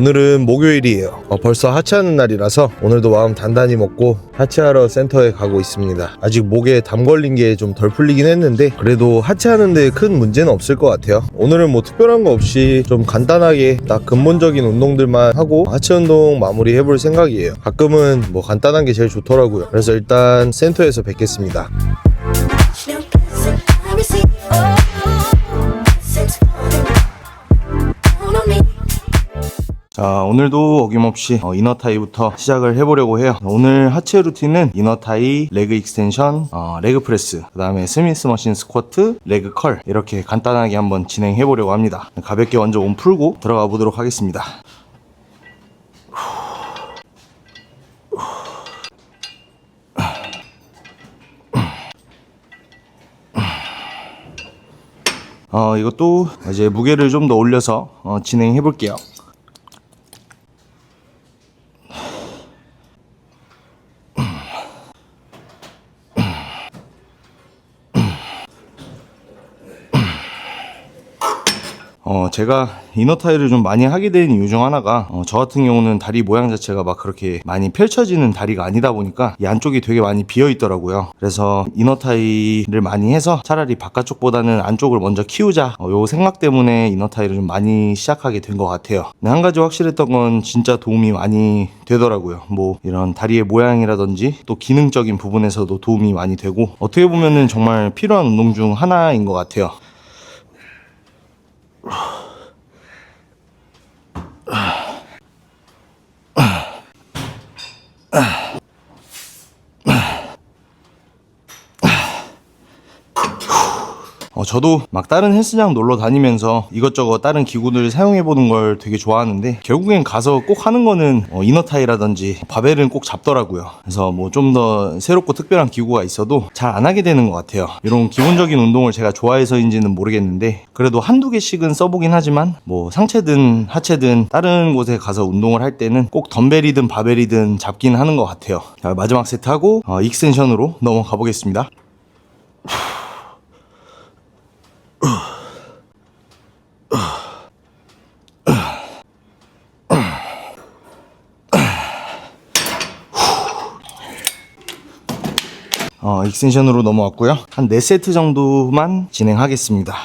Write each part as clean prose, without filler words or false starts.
오늘은 목요일이에요. 벌써 하체하는 날이라서 오늘도 마음 단단히 먹고 하체하러 센터에 가고 있습니다. 아직 목에 담 걸린 게 좀 덜 풀리긴 했는데 그래도 하체하는데 큰 문제는 없을 것 같아요. 오늘은 뭐 특별한 거 없이 좀 간단하게 딱 근본적인 운동들만 하고 하체 운동 마무리 해볼 생각이에요. 가끔은 뭐 간단한 게 제일 좋더라고요. 그래서 일단 센터에서 뵙겠습니다. 자, 오늘도 어김없이 이너타이부터 시작을 해보려고 해요. 오늘 하체 루틴은 이너타이, 레그 익스텐션, 레그 프레스, 그 다음에 스미스 머신 스쿼트, 레그 컬 이렇게 간단하게 한번 진행해보려고 합니다. 가볍게 먼저 몸 풀고 들어가 보도록 하겠습니다. 이것도 이제 무게를 좀 더 올려서 진행해볼게요. 제가 이너타이를 좀 많이 하게 된 이유 중 하나가 저 같은 경우는 다리 모양 자체가 막 그렇게 많이 펼쳐지는 다리가 아니다 보니까 이 안쪽이 되게 많이 비어 있더라고요. 그래서 이너타이를 많이 해서 차라리 바깥쪽보다는 안쪽을 먼저 키우자 요 생각 때문에 이너타이를 좀 많이 시작하게 된 것 같아요. 근데 한 가지 확실했던 건 진짜 도움이 많이 되더라고요. 뭐 이런 다리의 모양이라든지 또 기능적인 부분에서도 도움이 많이 되고 어떻게 보면은 정말 필요한 운동 중 하나인 것 같아요. 저도 막 다른 헬스장 놀러 다니면서 이것저것 다른 기구들 사용해보는 걸 되게 좋아하는데 결국엔 가서 꼭 하는 거는 이너타이라든지 바벨은 꼭 잡더라고요. 그래서 뭐 좀 더 새롭고 특별한 기구가 있어도 잘 안 하게 되는 것 같아요. 이런 기본적인 운동을 제가 좋아해서인지는 모르겠는데 그래도 한두 개씩은 써보긴 하지만 뭐 상체든 하체든 다른 곳에 가서 운동을 할 때는 꼭 덤벨이든 바벨이든 잡긴 하는 것 같아요. 자, 마지막 세트하고 익스텐션으로 넘어가 보겠습니다. 익스텐션으로 넘어왔고요. 한 4세트 정도만 진행하겠습니다.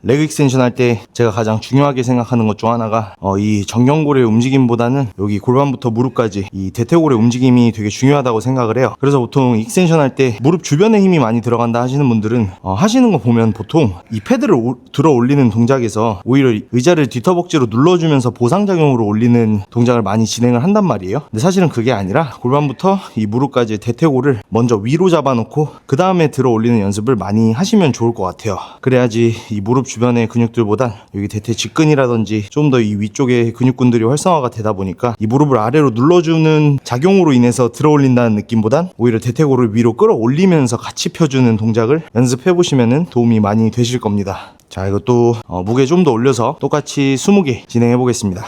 레그 익스텐션 할 때 제가 가장 중요하게 생각하는 것 중 하나가 이 정경골의 움직임보다는 여기 골반부터 무릎까지 이 대퇴골의 움직임이 되게 중요하다고 생각을 해요. 그래서 보통 익스텐션 할 때 무릎 주변에 힘이 많이 들어간다 하시는 분들은 하시는 거 보면 보통 이 패드를 들어 올리는 동작에서 오히려 의자를 뒤터벅지로 눌러주면서 보상작용으로 올리는 동작을 많이 진행을 한단 말이에요. 근데 사실은 그게 아니라 골반부터 이 무릎까지 대퇴골을 먼저 위로 잡아놓고 그 다음에 들어 올리는 연습을 많이 하시면 좋을 것 같아요. 그래야지 이 무릎 주변의 근육들보다 여기 대퇴 직근이라든지 좀 더 이 위쪽의 근육군들이 활성화가 되다 보니까 이 무릎을 아래로 눌러주는 작용으로 인해서 들어 올린다는 느낌보단 오히려 대퇴골을 위로 끌어올리면서 같이 펴주는 동작을 연습해 보시면 도움이 많이 되실 겁니다. 자, 이것도 무게 좀 더 올려서 똑같이 20개 진행해 보겠습니다.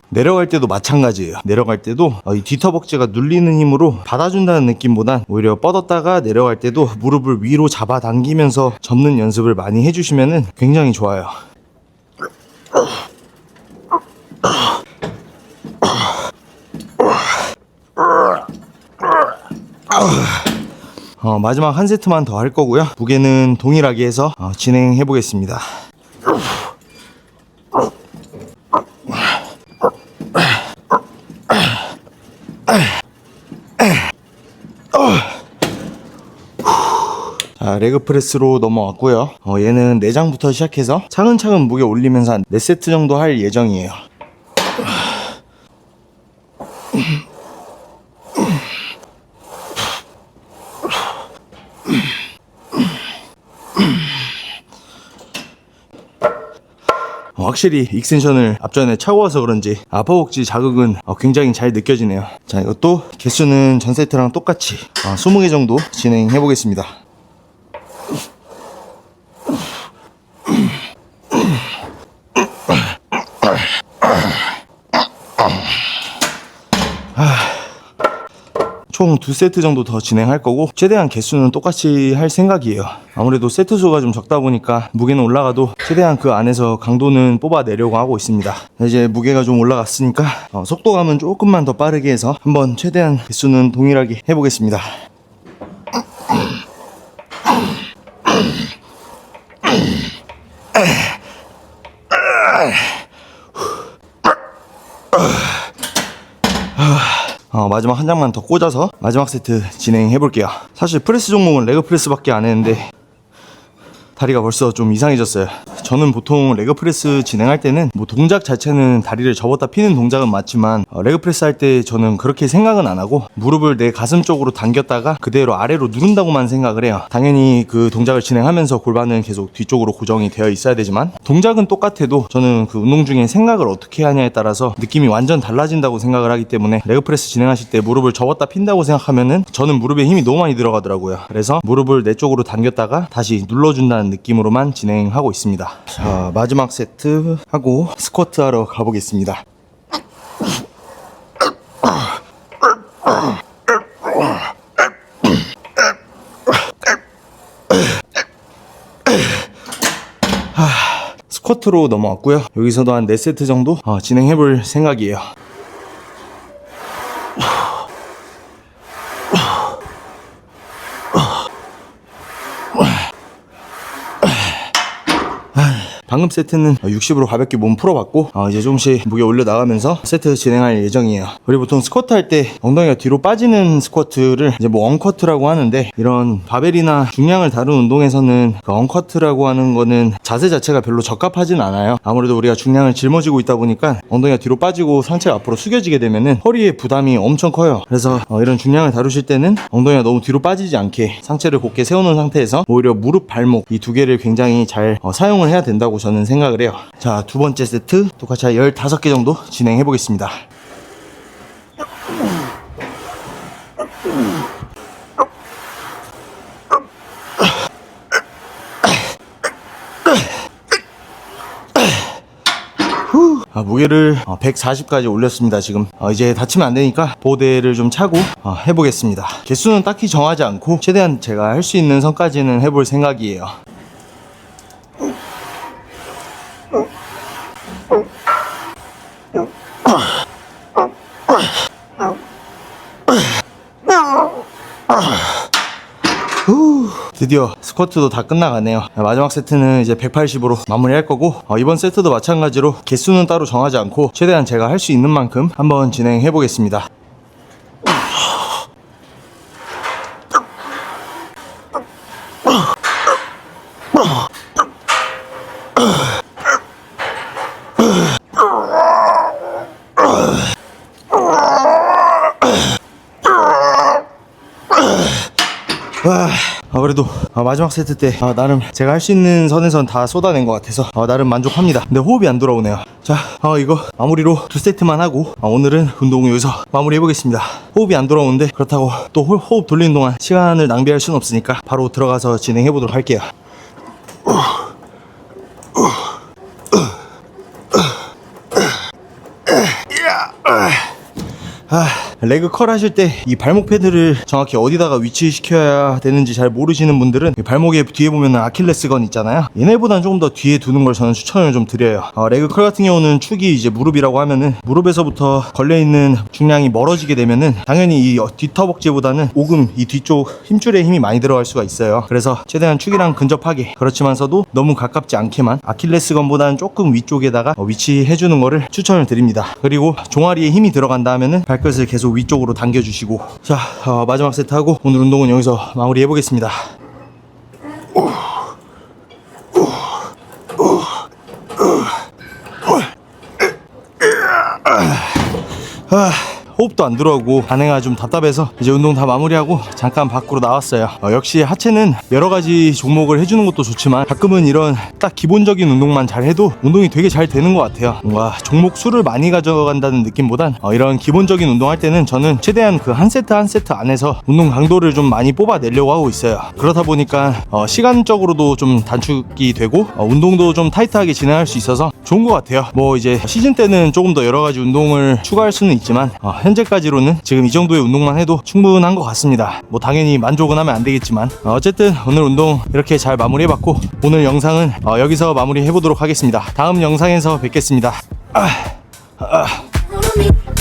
내려갈 때도 마찬가지예요. 내려갈 때도 이 뒤터벅지가 눌리는 힘으로 받아준다는 느낌보단 오히려 뻗었다가 내려갈 때도 무릎을 위로 잡아당기면서 접는 연습을 많이 해주시면 굉장히 좋아요. 마지막 한 세트만 더 할 거고요. 무게는 동일하게 해서 진행해 보겠습니다. 자, 레그 프레스로 넘어왔고요. 얘는 내장부터 시작해서 차근차근 무게 올리면서 한 4세트 정도 할 예정이에요. 확실히 익스텐션을 앞전에 차고 와서 그런지 아퍼벅지 자극은 굉장히 잘 느껴지네요. 자, 이것도 개수는 전 세트랑 똑같이 20개 정도 진행해 보겠습니다. 총 2세트 정도 더 진행할 거고 최대한 개수는 똑같이 할 생각이에요. 아무래도 세트 수가 좀 적다 보니까 무게는 올라가도 최대한 그 안에서 강도는 뽑아내려고 하고 있습니다. 이제 무게가 좀 올라갔으니까 속도감은 조금만 더 빠르게 해서 한번 최대한 개수는 동일하게 해보겠습니다. 마지막 한 장만 더 꽂아서 마지막 세트 진행해 볼게요. 사실 프레스 종목은 레그 프레스밖에 안 했는데 다리가 벌써 좀 이상해졌어요. 저는 보통 레그 프레스 진행할 때는 뭐 동작 자체는 다리를 접었다 피는 동작은 맞지만 레그 프레스 할 때 저는 그렇게 생각은 안 하고 무릎을 내 가슴 쪽으로 당겼다가 그대로 아래로 누른다고만 생각을 해요. 당연히 그 동작을 진행하면서 골반은 계속 뒤쪽으로 고정이 되어 있어야 되지만 동작은 똑같아도 저는 그 운동 중에 생각을 어떻게 하냐에 따라서 느낌이 완전 달라진다고 생각을 하기 때문에 레그 프레스 진행하실 때 무릎을 접었다 핀다고 생각하면은 저는 무릎에 힘이 너무 많이 들어가더라고요. 그래서 무릎을 내 쪽으로 당겼다가 다시 눌러준다는 느낌으로만 진행하고 있습니다. 자, 마지막 세트 하고 스쿼트 하러 가보겠습니다. 스쿼트로 넘어왔고요. 여기서도 한 4세트 정도 진행해볼 생각이에요. 방금 세트는 60으로 가볍게 몸 풀어봤고 이제 조금씩 무게 올려나가면서 세트 진행할 예정이에요. 우리 보통 스쿼트 할 때 엉덩이가 뒤로 빠지는 스쿼트를 이제 뭐 엉커트라고 하는데, 이런 바벨이나 중량을 다룬 운동에서는 그 엉커트라고 하는 거는 자세 자체가 별로 적합하진 않아요. 아무래도 우리가 중량을 짊어지고 있다 보니까 엉덩이가 뒤로 빠지고 상체가 앞으로 숙여지게 되면은 허리에 부담이 엄청 커요. 그래서 이런 중량을 다루실 때는 엉덩이가 너무 뒤로 빠지지 않게 상체를 곧게 세워놓은 상태에서 오히려 무릎, 발목 이 두 개를 굉장히 잘 사용을 해야 된다고 저는 생각을 해요. 자, 두 번째 세트 똑같이 15개 정도 진행해 보겠습니다. 무게를 140까지 올렸습니다. 지금 이제 다치면 안 되니까 보호대를 좀 차고 해보겠습니다. 개수는 딱히 정하지 않고 최대한 제가 할 수 있는 선까지는 해볼 생각이에요. 드디어 스쿼트도 다 끝나가네요. 마지막 세트는 이제 180으로 마무리할 거고, 이번 세트도 마찬가지로 개수는 따로 정하지 않고 최대한 제가 할 수 있는 만큼 한번 진행해 보겠습니다. 그래도 마지막 세트 때 나름 제가 할 수 있는 선에선 다 쏟아낸 것 같아서 나름 만족합니다. 근데 호흡이 안 돌아오네요. 자, 이거 마무리로 2세트만 하고 오늘은 운동 여기서 마무리 해보겠습니다. 호흡이 안 돌아오는데 그렇다고 또 호흡 돌리는 동안 시간을 낭비할 수는 없으니까 바로 들어가서 진행해 보도록 할게요. 레그 컬 하실 때 이 발목 패드를 정확히 어디다가 위치시켜야 되는지 잘 모르시는 분들은 발목에 뒤에 보면 아킬레스건 있잖아요. 얘네보다는 조금 더 뒤에 두는 걸 저는 추천을 좀 드려요. 레그 컬 같은 경우는 축이 이제 무릎이라고 하면은 무릎에서부터 걸려있는 중량이 멀어지게 되면은 당연히 이 뒷허벅지보다는 오금 이 뒤쪽 힘줄에 힘이 많이 들어갈 수가 있어요. 그래서 최대한 축이랑 근접하게, 그렇지만서도 너무 가깝지 않게만 아킬레스건보다는 조금 위쪽에다가 위치해주는 거를 추천을 드립니다. 그리고 종아리에 힘이 들어간다 하면은 발끝을 계속 위쪽으로 당겨주시고. 자, 마지막 세트 하고 오늘 운동은 여기서 마무리 해보겠습니다. 호흡도 안 들어오고 반응이 좀 답답해서 이제 운동 다 마무리하고 잠깐 밖으로 나왔어요. 역시 하체는 여러 가지 종목을 해주는 것도 좋지만 가끔은 이런 딱 기본적인 운동만 잘 해도 운동이 되게 잘 되는 것 같아요. 뭔가 종목 수를 많이 가져간다는 느낌보단 이런 기본적인 운동할 때는 저는 최대한 그 한 세트 한 세트 안에서 운동 강도를 좀 많이 뽑아내려고 하고 있어요. 그러다 보니까 시간적으로도 좀 단축이 되고 운동도 좀 타이트하게 진행할 수 있어서 좋은 것 같아요. 뭐 이제 시즌 때는 조금 더 여러 가지 운동을 추가할 수는 있지만 현재까지로는 지금 이 정도의 운동만 해도 충분한 것 같습니다. 뭐 당연히 만족은 하면 안 되겠지만 어쨌든 오늘 운동 이렇게 잘 마무리해봤고 오늘 영상은 여기서 마무리해보도록 하겠습니다. 다음 영상에서 뵙겠습니다. Follow me.